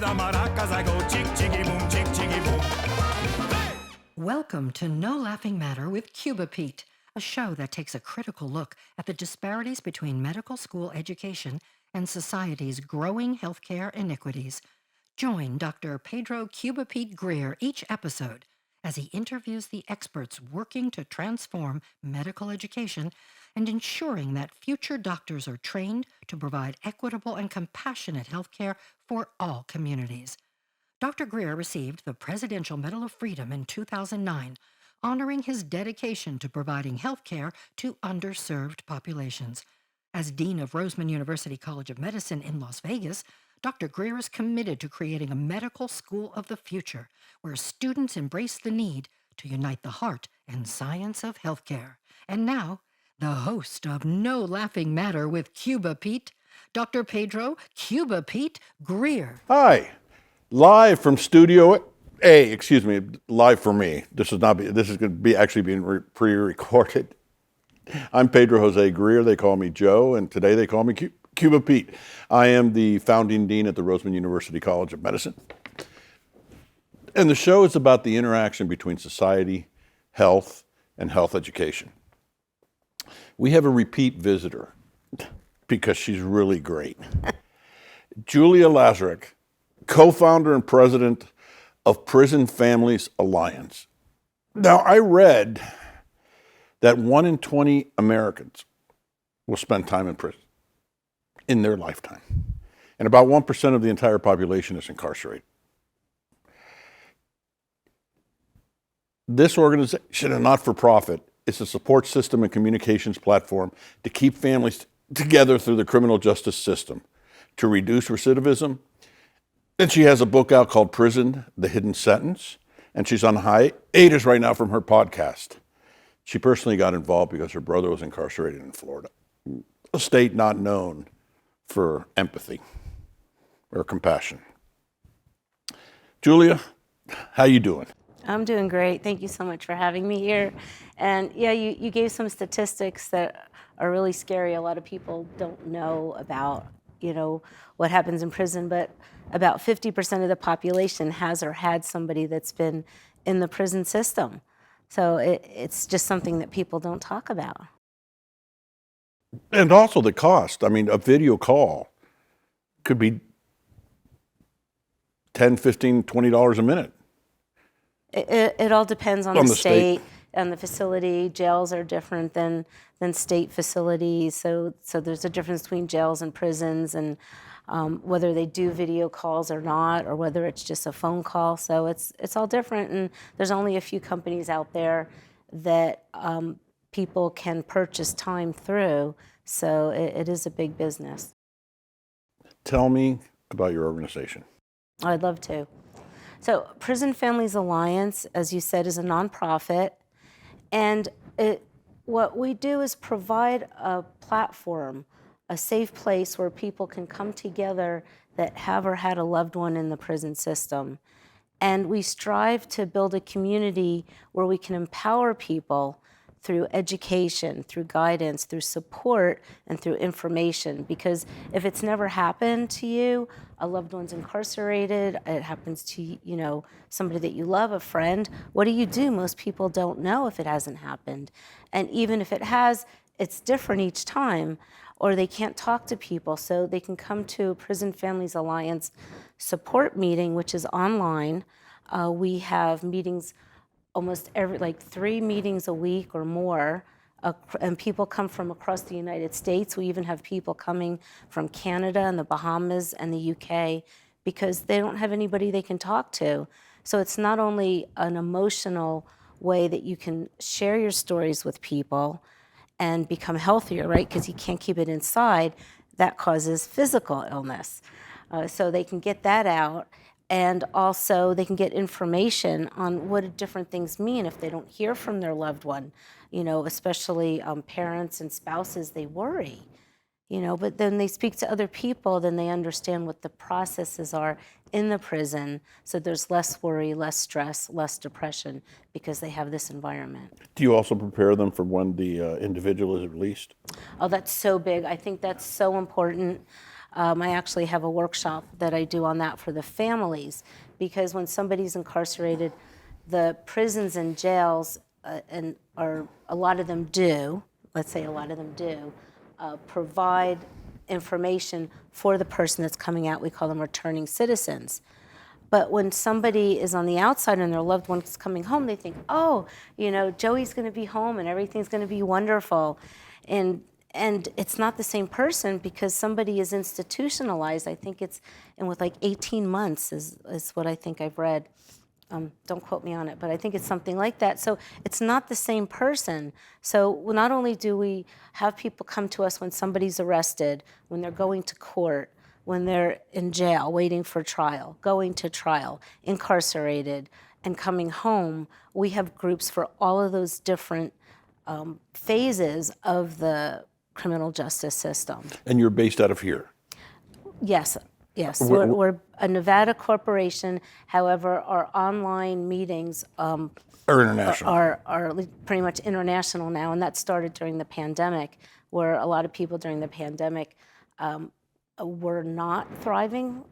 the maracas, I go chick, chicky, boom, chick, chicky, boom. Welcome to No Laughing Matter with Cuba Pete, a show that takes a critical look at the disparities between medical school education and society's growing healthcare inequities. Join Dr. Pedro Cuba Pete Greer each episode as he interviews the experts working to transform medical education and ensuring that future doctors are trained to provide equitable and compassionate healthcare for all communities. Dr. Greer received the Presidential Medal of Freedom in 2009, honoring his dedication to providing health care to underserved populations. As Dean of Roseman University College of Medicine in Las Vegas, Dr. Greer is committed to creating a medical school of the future where students embrace the need to unite the heart and science of healthcare. And now, the host of No Laughing Matter with Cuba Pete, Dr. Pedro Cuba Pete Greer. Hi. Live from Studio A, excuse me, live for me. This is going to be actually being pre-recorded. I'm Pedro Jose Greer. They call me Joe, and today they call me Cuba Pete. I am the founding dean at the Roseman University College of Medicine. And the show is about the interaction between society, health, and health education. We have a repeat visitor because she's really great. Julia Lazareck, co-founder and president of Prison Families Alliance. Now, I read that 1 in 20 Americans will spend time in prison in their lifetime. And about 1% of the entire population is incarcerated. This organization, a not-for-profit, is a support system and communications platform to keep families together through the criminal justice system, to reduce recidivism. And she has a book out called Prison, The Hidden Sentence, and she's on hiatus right now from her podcast. She personally got involved because her brother was incarcerated in Florida, a state not known for empathy or compassion. Julia, how you doing? I'm doing great. Thank you so much for having me here. And yeah, you gave some statistics that are really scary. A lot of people don't know about, what happens in prison, but about 50% of the population has or had somebody that's been in the prison system. So it's just something that people don't talk about. And also the cost. I mean, a video call could be $10, $15, $20 a minute. It all depends on the state and the facility. Jails are different than state facilities. So there's a difference between jails and prisons, and whether they do video calls or not, or whether it's just a phone call. So it's all different, and there's only a few companies out there that people can purchase time through. So it is a big business. Tell me about your organization. I'd love to. So Prison Families Alliance, as you said, is a nonprofit, and what we do is provide a platform, a safe place where people can come together that have or had a loved one in the prison system. And we strive to build a community where we can empower people through education, through guidance, through support, and through information. Because if it's never happened to you, a loved one's incarcerated, it happens to somebody that you love, a friend, what do you do? Most people don't know if it hasn't happened. And even if it has, it's different each time, or they can't talk to people. So they can come to Prison Families Alliance support meeting, which is online. We have meetings almost 3 meetings a week or more, and people come from across the United States. We even have people coming from Canada and the Bahamas and the UK because they don't have anybody they can talk to. So it's not only an emotional way that you can share your stories with people and become healthier, right? Because you can't keep it inside. That causes physical illness. So they can get that out. And also they can get information on what different things mean if they don't hear from their loved one, especially parents and spouses, they worry, but then they speak to other people, then they understand what the processes are in the prison. So there's less worry, less stress, less depression because they have this environment. Do you also prepare them for when the individual is released? Oh, that's so big. I think that's so important. I actually have a workshop that I do on that for the families, because when somebody's incarcerated, the prisons and jails, a lot of them do, let's say a lot of them do, provide information for the person that's coming out. We call them returning citizens. But when somebody is on the outside and their loved one's coming home, they think, oh, Joey's going to be home and everything's going to be wonderful. And it's not the same person, because somebody is institutionalized. I think it's, and with like 18 months is what I think I've read. Don't quote me on it, but I think it's something like that. So it's not the same person. So not only do we have people come to us when somebody's arrested, when they're going to court, when they're in jail waiting for trial, going to trial, incarcerated, and coming home, we have groups for all of those different phases of the criminal justice system. And you're based out of here? Yes. We're a Nevada corporation. However, our online meetings Are international? are pretty much international now, and that started during the pandemic, where a lot of people during the pandemic were not thriving.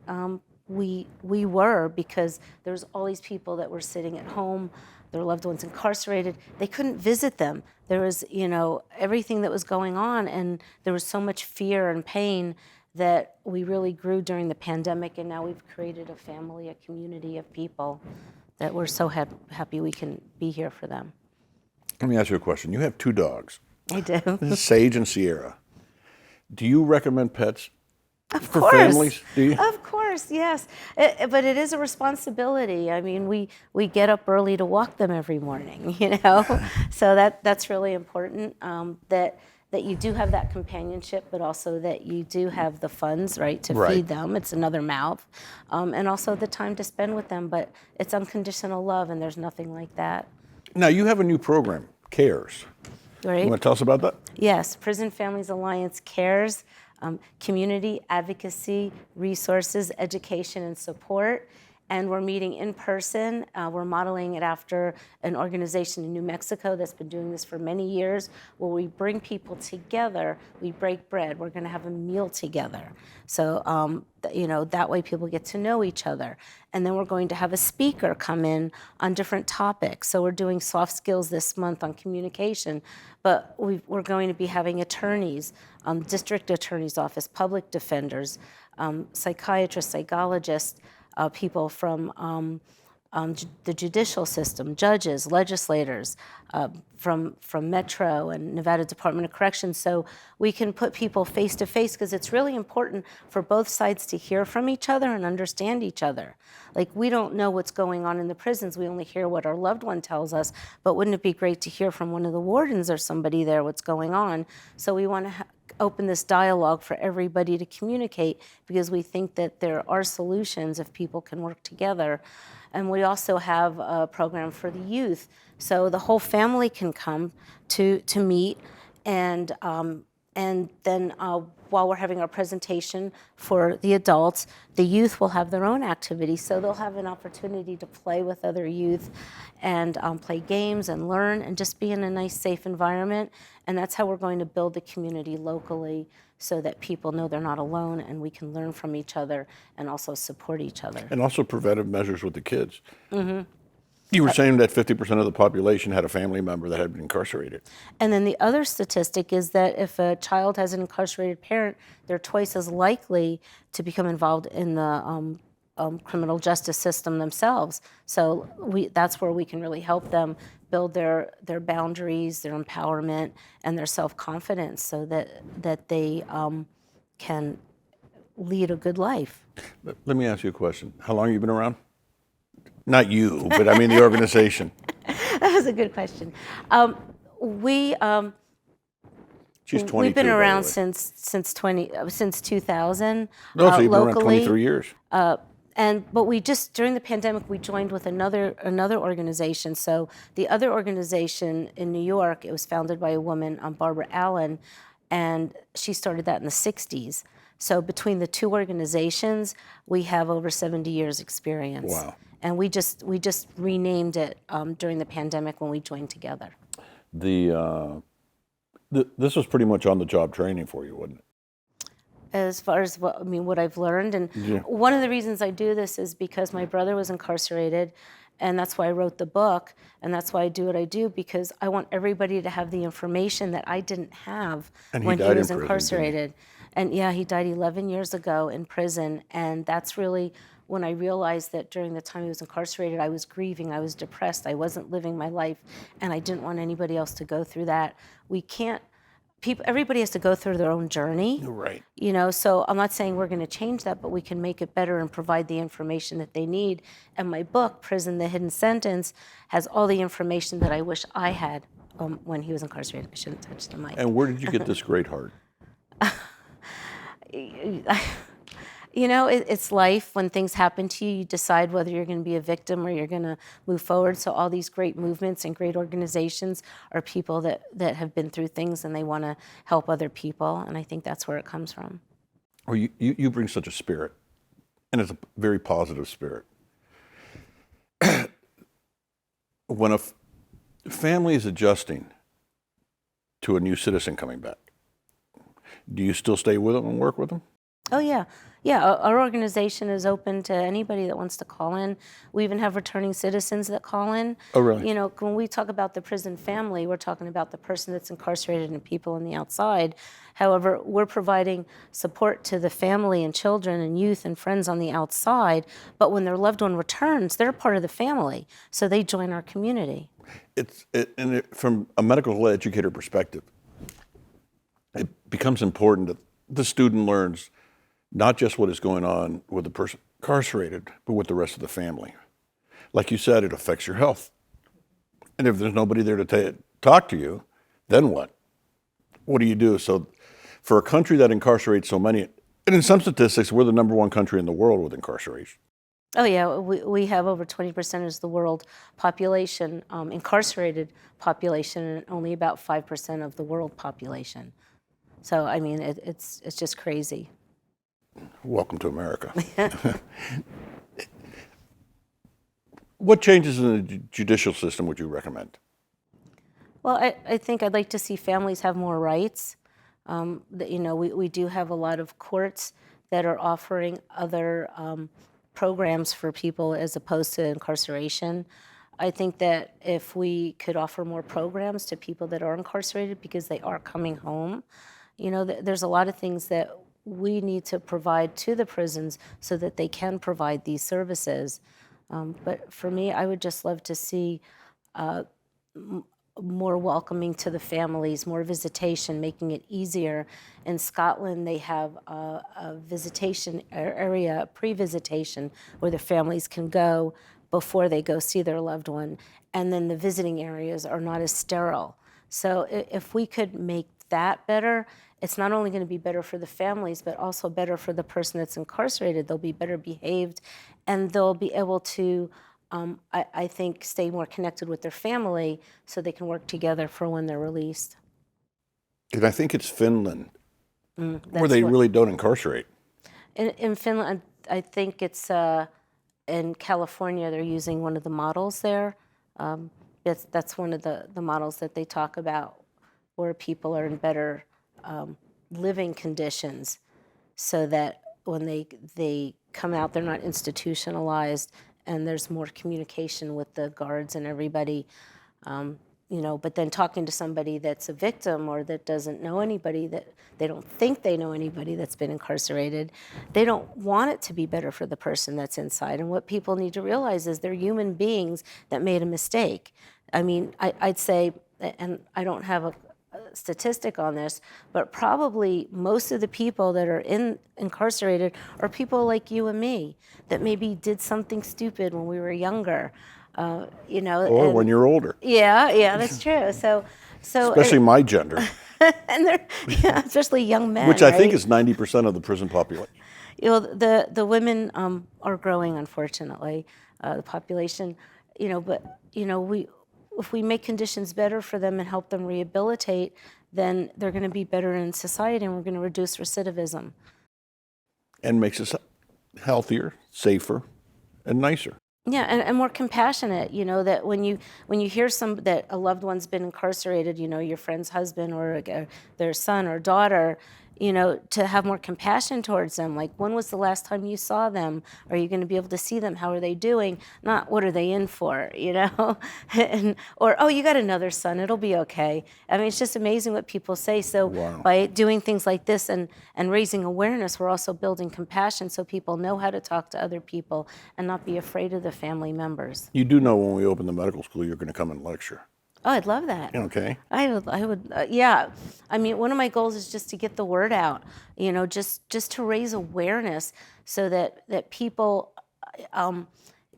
We were, because there's all these people that were sitting at home, their loved ones incarcerated. They couldn't visit them. There was, everything that was going on, and there was so much fear and pain that we really grew during the pandemic, and now we've created a family, a community of people that we're so happy we can be here for them. Let me ask you a question. You have 2 dogs. I do. This is Sage and Sierra. Do you recommend pets for course. families? Do you? Of course, yes. But it is a responsibility. I mean, we get up early to walk them every morning, So that's really important, that you do have that companionship, but also that you do have the funds, right, to feed them. It's another mouth. And also the time to spend with them. But it's unconditional love, and there's nothing like that. Now, you have a new program, CARES. Right? You want to tell us about that? Yes, Prison Families Alliance CARES, community advocacy, resources, education, and support. And we're meeting in person. We're modeling it after an organization in New Mexico that's been doing this for many years, where we bring people together, we break bread, we're gonna have a meal together. So, that way people get to know each other. And then we're going to have a speaker come in on different topics. So we're doing soft skills this month on communication, but we're going to be having attorneys, district attorney's office, public defenders, psychiatrists, psychologists, people from the judicial system, judges, legislators, from Metro and Nevada Department of Corrections, so we can put people face to face, because it's really important for both sides to hear from each other and understand each other. Like, we don't know what's going on in the prisons, we only hear what our loved one tells us, but wouldn't it be great to hear from one of the wardens or somebody there what's going on? So we want to open this dialogue for everybody to communicate, because we think that there are solutions if people can work together. And we also have a program for the youth, so the whole family can come to meet, and then while we're having our presentation for the adults, the youth will have their own activities, so they'll have an opportunity to play with other youth and play games and learn and just be in a nice, safe environment. And that's how we're going to build the community locally, so that people know they're not alone, and we can learn from each other and also support each other. And also preventive measures with the kids. Mm-hmm. You were saying that 50% of the population had a family member that had been incarcerated. And then the other statistic is that if a child has an incarcerated parent, they're twice as likely to become involved in the criminal justice system themselves. So that's where we can really help them build their boundaries, their empowerment, and their self-confidence, so that they can lead a good life. Let me ask you a question. How long have you been around? Not you, but I mean the organization. That was a good question. She's 22. We've been around since 2000. No, so you've been around locally. 23 years. But we just, during the pandemic, we joined with another organization. So the other organization in New York, it was founded by a woman, Barbara Allen, and she started that in the 60s. So between the two organizations, we have over 70 years experience. Wow. And we just renamed it during the pandemic when we joined together. This was pretty much on-the-job training for you, wasn't it? as far as what I've learned. And one of the reasons I do this is because my brother was incarcerated, and that's why I wrote the book, and that's why I do what I do, because I want everybody to have the information that I didn't have when he was incarcerated. And yeah, he died 11 years ago in prison, and that's really when I realized that during the time he was incarcerated, I was grieving, I was depressed, I wasn't living my life, and I didn't want anybody else to go through that. We can't, everybody has to go through their own journey. Right. You know, so I'm not saying we're going to change that, but we can make it better and provide the information that they need. And my book, Prison, the Hidden Sentence, has all the information that I wish I had when he was incarcerated. I shouldn't touch the mic. And where did you get this great heart? You know, it's life. When things happen to you, you decide whether you're going to be a victim or you're going to move forward. So all these great movements and great organizations are people that have been through things and they want to help other people. And I think that's where it comes from. Well, you bring such a spirit, and it's a very positive spirit. When a family is adjusting to a new citizen coming back, do you still stay with them and work with them? Oh, yeah. Yeah, our organization is open to anybody that wants to call in. We even have returning citizens that call in. Oh, really? You know, when we talk about the prison family, we're talking about the person that's incarcerated and people on the outside. However, we're providing support to the family and children and youth and friends on the outside, but when their loved one returns, they're part of the family, so they join our community. From a medical educator perspective, it becomes important that the student learns not just what is going on with the person incarcerated, but with the rest of the family. Like you said, it affects your health. And if there's nobody there to talk to you, then what? What do you do? So for a country that incarcerates so many, and in some statistics, we're the #1 country in the world with incarceration. Oh, yeah, we have over 20% of the world population, incarcerated population, and only about 5% of the world population. So, I mean, it's just crazy. Welcome to America. What changes in the judicial system would you recommend? Well, I think I'd like to see families have more rights. You know, we do have a lot of courts that are offering other programs for people as opposed to incarceration. I think that if we could offer more programs to people that are incarcerated because they are coming home, you know, there's a lot of things that we need to provide to the prisons so that they can provide these services. But for me, I would just love to see more welcoming to the families, more visitation, making it easier. In Scotland, they have a visitation area, pre-visitation, where the families can go before they go see their loved one. And then the visiting areas are not as sterile. So if we could make that better, it's not only going to be better for the families, but also better for the person that's incarcerated. They'll be better behaved, and they'll be able to, I think, stay more connected with their family so they can work together for when they're released. And I think it's Finland, where they really don't incarcerate. In Finland, I think it's in California, they're using one of the models there. That's one of the models that they talk about, where people are in better living conditions so that when they come out, they're not institutionalized, and there's more communication with the guards and everybody. You know, but then talking to somebody that's a victim or that doesn't know anybody, that they don't think they know anybody that's been incarcerated, they don't want it to be better for the person that's inside. And what people need to realize is they're human beings that made a mistake. I mean, I'd say, and I don't have a statistic on this, but probably most of the people that are incarcerated are people like you and me that maybe did something stupid when we were younger. You know, or when you're older. Yeah, that's true. So especially my gender, and they're especially young men, which I think right? is 90% of the prison population. You know, the women are growing, unfortunately, the population. You know, but you know, if we make conditions better for them and help them rehabilitate, then they're going to be better in society, and we're going to reduce recidivism. And makes us healthier, safer, and nicer. Yeah, and more compassionate. You know, that when you hear that a loved one's been incarcerated, you know, your friend's husband or their son or daughter, to have more compassion towards them. Like, when was the last time you saw them? Are you going to be able to see them? How are they doing? Not what are they in for, or, oh, you got another son, it'll be okay. I mean, it's just amazing what people say. So Wow. by doing things like this and raising awareness, we're also building compassion so people know how to talk to other people and not be afraid of the family members. You do know when we open the medical school, you're going to come and lecture. Oh, I'd love that. Okay. I would, yeah. I mean, one of my goals is just to get the word out, just to raise awareness so that people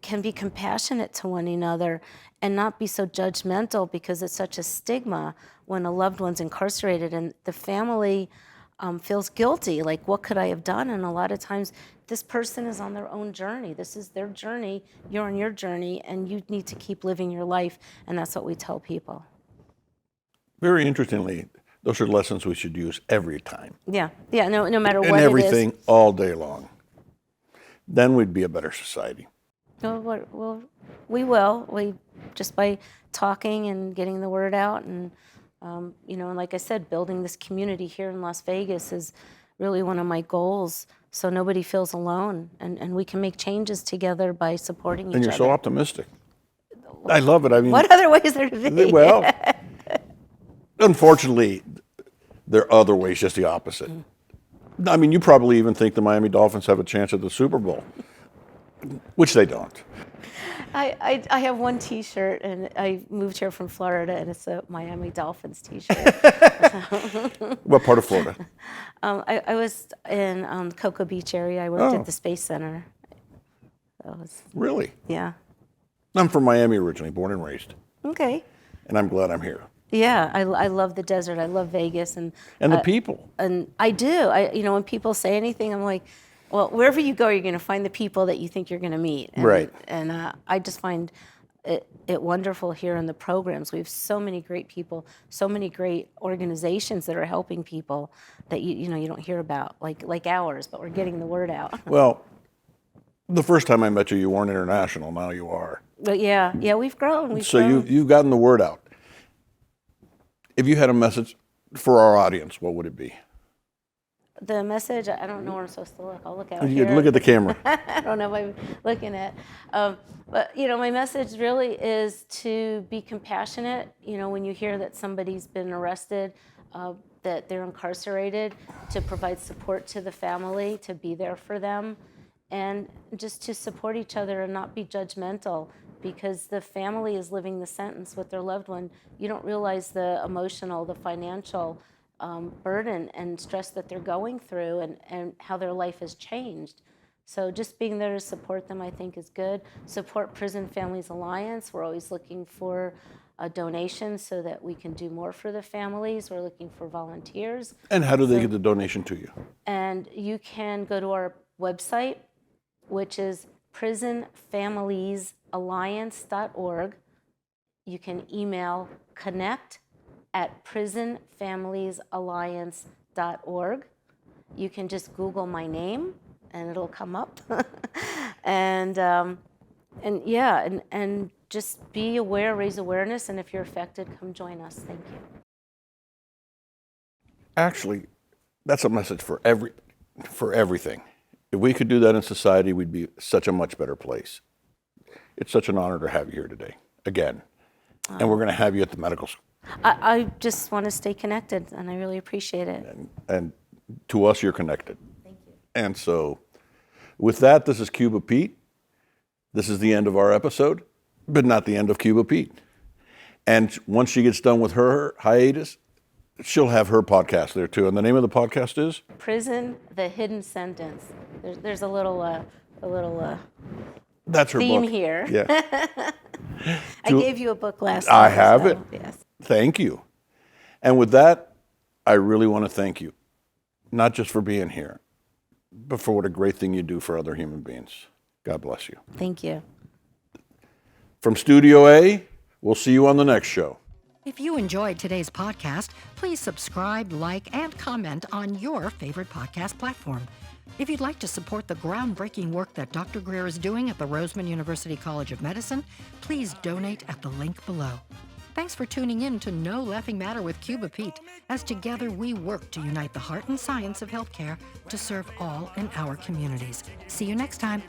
can be compassionate to one another and not be so judgmental, because it's such a stigma when a loved one's incarcerated and the family feels guilty. Like, what could I have done? And a lot of times, this person is on their own journey. This is their journey. You're on your journey, and you need to keep living your life. And that's what we tell people. Very interestingly, those are lessons we should use every time. Yeah. No matter And what everything it is. all day long. Then we'd be a better society. Well, we will. We just by talking and getting the word out, and and like I said, building this community here in Las Vegas is really one of my goals. So nobody feels alone, and we can make changes together by supporting each other. And you're so optimistic. I love it. I mean, What other way is there to be? well, unfortunately, there are other ways, just the opposite. I mean, you probably even think the Miami Dolphins have a chance at the Super Bowl, which they don't. I have one T-shirt, and I moved here from Florida, and it's a Miami Dolphins T-shirt. What part of Florida? I was in Cocoa Beach area. I worked Oh. at the Space Center. Really? Yeah. I'm from Miami originally, born and raised, Okay. and I'm glad I'm here. Yeah, I love the desert. I love Vegas, and The people. and I do. When people say anything, I'm like, well, wherever you go, you're going to find the people that you think you're going to meet. And, Right. And I just find it wonderful here in the programs. We have so many great people, so many great organizations that are helping people that you don't hear about, like ours, but we're getting the word out. Well, the first time I met you, you weren't international. Now you are. But yeah, we've grown. So you've gotten the word out. If you had a message for our audience, what would it be? The message, I don't know where I'm supposed to look. I'll look out You here. look at the camera. I don't know if I'm looking at. But, my message really is to be compassionate. When you hear that somebody's been arrested, that they're incarcerated, to provide support to the family, to be there for them, and just to support each other and not be judgmental, because the family is living the sentence with their loved one. You don't realize the emotional, the financial burden and stress that they're going through, and how their life has changed. So just being there to support them, I think, is good. Support Prison Families Alliance. We're always looking for donations so that we can do more for the families. We're looking for volunteers. And how do they get the donation to you? And you can go to our website, which is prisonfamiliesalliance.org. You can email connect@prisonfamiliesalliance.org. You can just Google my name, and it'll come up. and just be aware, raise awareness, and if you're affected, come join us. Thank you. Actually, that's a message for everything. If we could do that in society, we'd be such a much better place. It's such an honor to have you here today, again. And we're going to have you at the medical school. I just want to stay connected, and I really appreciate it. And to us, you're connected. Thank you. And so, with that, this is Cuba Pete. This is the end of our episode, but not the end of Cuba Pete. And once she gets done with her hiatus, she'll have her podcast there too. And the name of the podcast is? Prison, the Hidden Sentence. There's a little That's her theme book. here. Yeah. I gave you a book last time. I have it. Yes. Thank you. And with that, I really want to thank you, not just for being here, but for what a great thing you do for other human beings. God bless you. Thank you. From Studio A, we'll see you on the next show. If you enjoyed today's podcast, please subscribe, like, and comment on your favorite podcast platform. If you'd like to support the groundbreaking work that Dr. Greer is doing at the Roseman University College of Medicine, please donate at the link below. Thanks for tuning in to No Laughing Matter with Cuba Pete, as together we work to unite the heart and science of healthcare to serve all in our communities. See you next time.